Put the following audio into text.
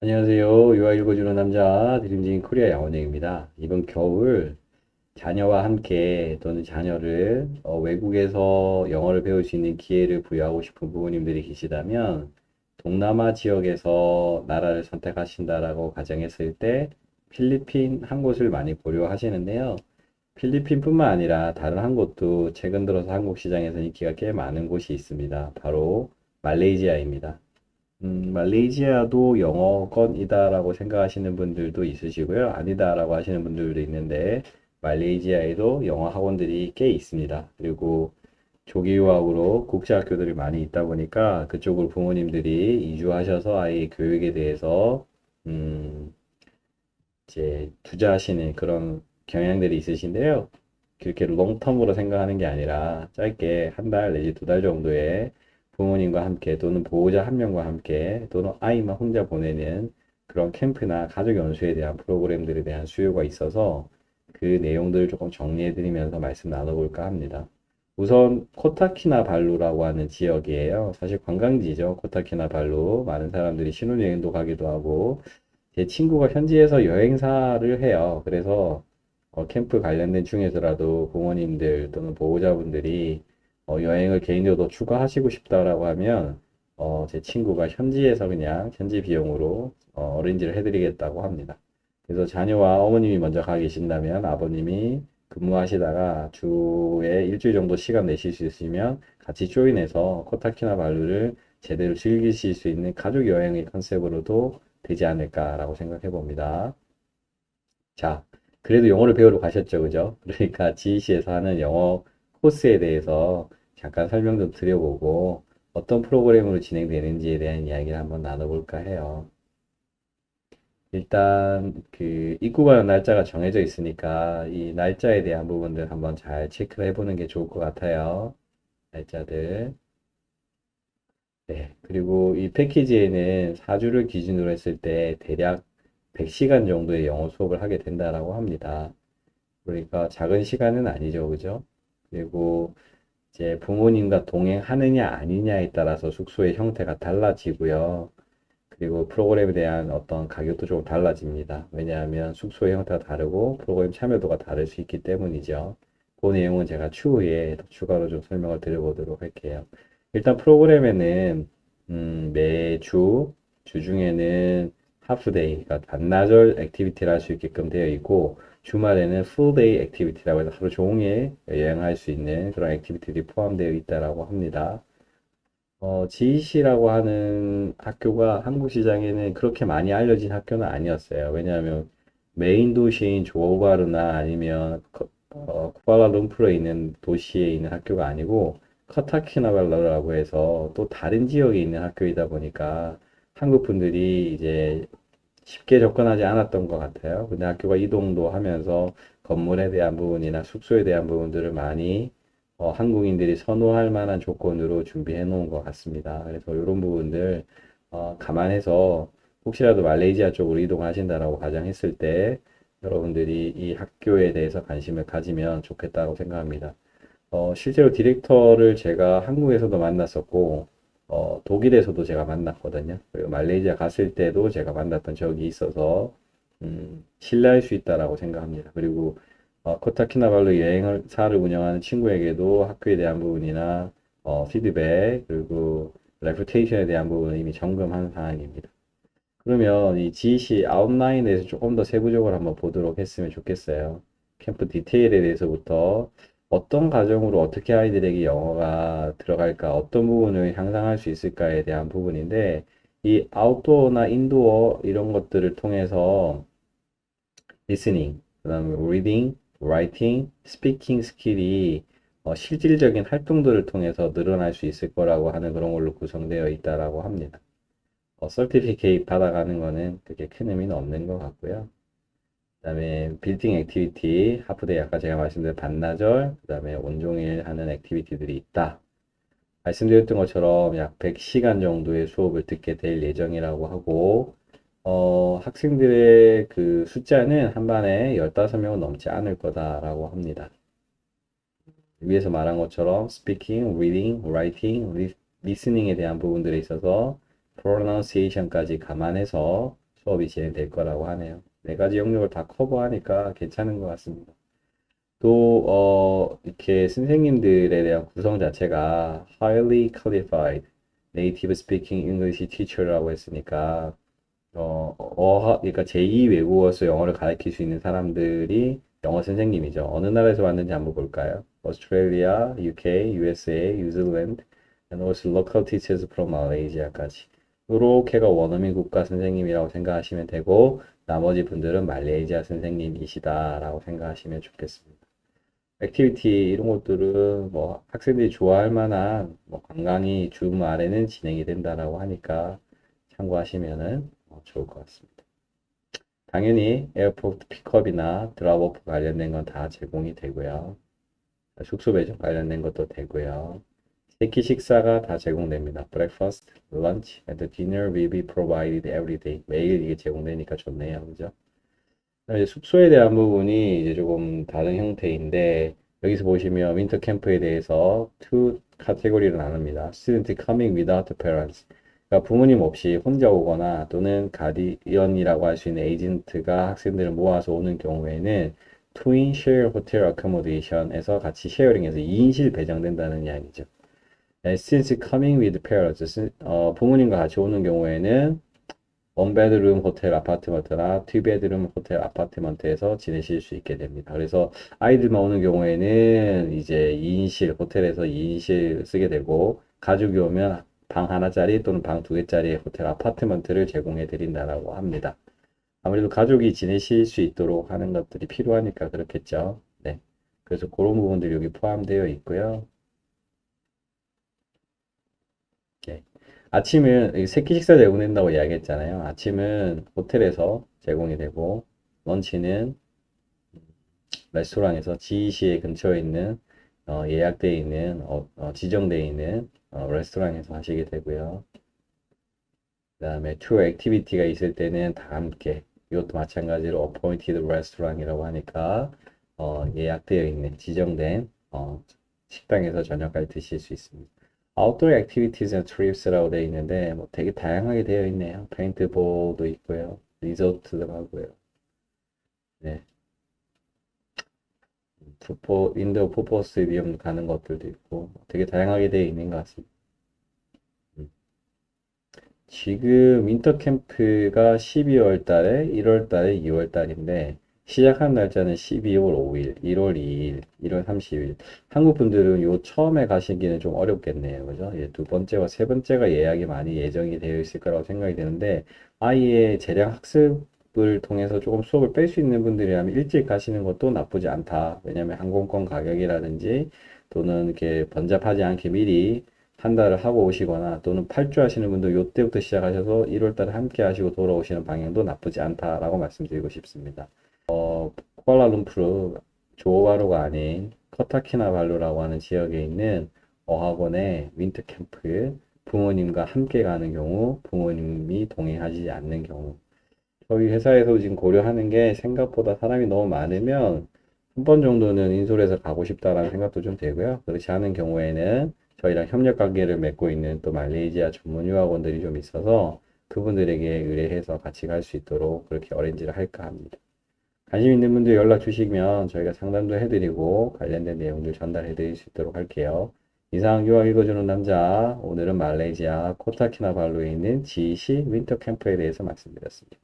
안녕하세요. 유아 읽어주는 남자 드림진 코리아 양원영입니다. 이번 겨울 자녀와 함께 또는 자녀를 외국에서 영어를 배울 수 있는 기회를 부여하고 싶은 부모님들이 계시다면 동남아 지역에서 나라를 선택하신다라고 가정했을 때 필리핀 한 곳을 많이 고려하시는데요. 필리핀뿐만 아니라 다른 한 곳도 최근 들어서 한국 시장에서 인기가 꽤 많은 곳이 있습니다. 바로 말레이시아입니다. 말레이시아도 영어권이다라고 생각하시는 분들도 있으시고요. 아니다라고 하시는 분들도 있는데, 말레이시아에도 영어 학원들이 꽤 있습니다. 그리고 조기 유학으로 국제학교들이 많이 있다 보니까 그쪽으로 부모님들이 이주하셔서 아이의 교육에 대해서, 음, 이제 투자하시는 그런 경향들이 있으신데요. 그렇게 롱텀으로 생각하는 게 아니라 짧게 한 달 내지 두 달 정도의 부모님과 함께 또는 보호자 한 명과 함께 또는 아이만 혼자 보내는 그런 캠프나 가족 연수에 대한 프로그램들에 대한 수요가 있어서 그 내용들을 조금 정리해 드리면서 말씀 나눠볼까 합니다. 우선 코타키나발루라고 하는 지역이에요. 사실 관광지죠. 코타키나발루. 많은 사람들이 신혼여행도 가기도 하고 제 친구가 현지에서 여행사를 해요. 그래서 캠프 관련된 중에서라도 부모님들 또는 보호자분들이 여행을 개인적으로 추가하시고 싶다라고 하면 제 친구가 현지에서 그냥 현지 비용으로 어레인지를 해드리겠다고 합니다. 그래서 자녀와 어머님이 먼저 가 계신다면 아버님이 근무하시다가 주에 일주일 정도 시간 내실 수 있으면 같이 조인해서 코타키나발루를 제대로 즐기실 수 있는 가족 여행의 컨셉으로도 되지 않을까라고 생각해 봅니다. 자, 그래도 영어를 배우러 가셨죠, 그죠? 그러니까 GEC에서 하는 영어 코스에 대해서 잠깐 설명 좀 드려보고 어떤 프로그램으로 진행되는지에 대한 이야기를 한번 나눠볼까 해요. 일단 그 입국하는 날짜가 정해져 있으니까 이 날짜에 대한 부분들 한번 잘 체크를 해보는 게 좋을 것 같아요. 날짜들. 네. 그리고 이 패키지에는 4주를 기준으로 했을 때 대략 100시간 정도의 영어 수업을 하게 된다라고 합니다. 그러니까 작은 시간은 아니죠. 그죠? 그리고 이제 부모님과 동행하느냐 아니냐에 따라서 숙소의 형태가 달라지고요. 그리고 프로그램에 대한 어떤 가격도 조금 달라집니다. 왜냐하면 숙소의 형태가 다르고 프로그램 참여도가 다를 수 있기 때문이죠. 그 내용은 제가 추후에 더 추가로 좀 설명을 드려보도록 할게요. 일단 프로그램에는 매주 주중에는 하프데이, 그러니까 반나절 액티비티를 할 수 있게끔 되어 있고 주말에는 풀데이 액티비티라고 해서 하루 종일 여행할 수 있는 그런 액티비티들이 포함되어 있다라고 합니다. GEC라고 하는 학교가 한국 시장에는 그렇게 많이 알려진 학교는 아니었어요. 왜냐하면 메인 도시인 조호바르나 아니면 쿠알라룸푸르에 있는 도시에 있는 학교가 아니고 커타키나발루라고 해서 또 다른 지역에 있는 학교이다 보니까 한국 분들이 이제 쉽게 접근하지 않았던 것 같아요. 근데 학교가 이동도 하면서 건물에 대한 부분이나 숙소에 대한 부분들을 많이 한국인들이 선호할 만한 조건으로 준비해 놓은 것 같습니다. 그래서 이런 부분들 감안해서 혹시라도 말레이시아 쪽으로 이동하신다라고 가정했을 때 여러분들이 이 학교에 대해서 관심을 가지면 좋겠다고 생각합니다. 실제로 디렉터를 제가 한국에서도 만났었고, 독일에서도 제가 만났거든요. 그리고 말레이시아 갔을 때도 제가 만났던 적이 있어서, 신뢰할 수 있다라고 생각합니다. 그리고, 코타키나발루 여행사를 운영하는 친구에게도 학교에 대한 부분이나, 피드백, 그리고 레pu테이션에 대한 부분은 이미 점검한 사항입니다. 그러면 이 GEC 아웃라인에 대해서 조금 더 세부적으로 한번 보도록 했으면 좋겠어요. 캠프 디테일에 대해서부터 어떤 과정으로 어떻게 아이들에게 영어가 들어갈까, 어떤 부분을 향상할 수 있을까에 대한 부분인데, 이 아웃도어나 인도어 이런 것들을 통해서 리스닝, 그다음에 리딩, 라이팅, 스피킹 스킬이 실질적인 활동들을 통해서 늘어날 수 있을 거라고 하는 그런 걸로 구성되어 있다라고 합니다. 서티피케이트 받아가는 거는 그렇게 큰 의미는 없는 것 같고요. 그 다음에 빌딩 액티비티, 하프데이 아까 제가 말씀드린 반나절, 그 다음에 온종일 하는 액티비티들이 있다. 말씀드렸던 것처럼 약 100시간 정도의 수업을 듣게 될 예정이라고 하고, 학생들의 그 숫자는 한 반에 15명은 넘지 않을 거다라고 합니다. 위에서 말한 것처럼 speaking, reading, writing, listening에 대한 부분들에 있어서 pronunciation까지 감안해서 수업이 진행될 거라고 하네요. 네 가지 영역을 다 커버하니까 괜찮은 것 같습니다. 또, 이렇게 선생님들에 대한 구성 자체가 highly qualified native speaking English teacher라고 했으니까, 그러니까 제2 외국어에서 영어를 가르칠 수 있는 사람들이 영어 선생님이죠. 어느 나라에서 왔는지 한번 볼까요? Australia, UK, USA, New Zealand, and also local teachers from Malaysia까지. 요렇게가 원어민 국가 선생님이라고 생각하시면 되고, 나머지 분들은 말레이시아 선생님이시다라고 생각하시면 좋겠습니다. 액티비티 이런 것들은 뭐 학생들이 좋아할 만한 뭐 관광이 주말에는 진행이 된다라고 하니까 참고하시면은 좋을 것 같습니다. 당연히 에어포트 픽업이나 드랍오프 관련된 건 다 제공이 되고요. 숙소 배정 관련된 것도 되고요. 세끼 식사가 다 제공됩니다. Breakfast, lunch, and dinner will be provided every day. 매일 이게 제공되니까 좋네요. 그죠? 이제 숙소에 대한 부분이 이제 조금 다른 형태인데, 여기서 보시면 윈터 캠프에 대해서 two 카테고리로 나눕니다. Student coming without parents. 그러니까 부모님 없이 혼자 오거나 또는 가디언이라고 할 수 있는 에이전트가 학생들을 모아서 오는 경우에는 twin share hotel accommodation에서 같이 쉐어링해서 2인실 배정된다는 이야기죠. Students coming with parents. 부모님과 같이 오는 경우에는 원베드룸 호텔 아파트먼트나 투베드룸 호텔 아파트먼트에서 지내실 수 있게 됩니다. 그래서 아이들만 오는 경우에는 이제 2인실 호텔에서 2인실 쓰게 되고, 가족이 오면 방 하나짜리 또는 방 두 개짜리 호텔 아파트먼트를 제공해 드린다라고 합니다. 아무래도 가족이 지내실 수 있도록 하는 것들이 필요하니까 그렇겠죠. 네. 그래서 그런 부분들이 여기 포함되어 있고요. 네. 아침은 세끼 식사 제공된다고 이야기했잖아요. 아침은 호텔에서 제공이 되고, 런치는 레스토랑에서 지시에 근처에 있는 예약되어 있는 지정되어 있는 레스토랑에서 하시게 되고요. 그 다음에 투어 액티비티가 있을 때는 다 함께, 이것도 마찬가지로 appointed restaurant이라고 하니까 예약되어 있는 지정된 식당에서 저녁까지 드실 수 있습니다. Outdoor Activities and Trips라고 되어 있는데 뭐 되게 다양하게 되어 있네요. 페인트볼도 있고요, 리조트도 하고요. 네, 인도어 풋볼 스테디움 가는 것들도 있고 되게 다양하게 되어 있는 것 같습니다. 지금 윈터 캠프가 12월 달에, 1월 달에, 2월 달인데 시작한 날짜는 12월 5일, 1월 2일, 1월 30일. 한국 분들은 요 처음에 가시기는 좀 어렵겠네요. 그죠? 예, 두 번째와 세 번째가 예약이 많이 예정이 되어 있을 거라고 생각이 되는데, 아예 재량 학습을 통해서 조금 수업을 뺄 수 있는 분들이라면 일찍 가시는 것도 나쁘지 않다. 왜냐면 항공권 가격이라든지 또는 이렇게 번잡하지 않게 미리 한 달을 하고 오시거나 또는 8주 하시는 분들 요때부터 시작하셔서 1월 달에 함께 하시고 돌아오시는 방향도 나쁘지 않다라고 말씀드리고 싶습니다. 쿠알라룸푸르 조호바루가 아닌 커타키나발루라고 하는 지역에 있는 어학원의 윈터 캠프, 부모님과 함께 가는 경우, 부모님이 동행하지 않는 경우. 저희 회사에서 지금 고려하는 게 생각보다 사람이 너무 많으면 한 번 정도는 인솔해서 가고 싶다라는 생각도 좀 되고요. 그렇지 않은 경우에는 저희랑 협력 관계를 맺고 있는 또 말레이시아 전문 유학원들이 좀 있어서 그분들에게 의뢰해서 같이 갈 수 있도록 그렇게 어레인지를 할까 합니다. 관심 있는 분들 연락 주시면 저희가 상담도 해드리고 관련된 내용들 전달해 드릴 수 있도록 할게요. 이상 유학 읽어주는 남자, 오늘은 말레이시아 코타키나발루에 있는 지시 윈터 캠프에 대해서 말씀드렸습니다.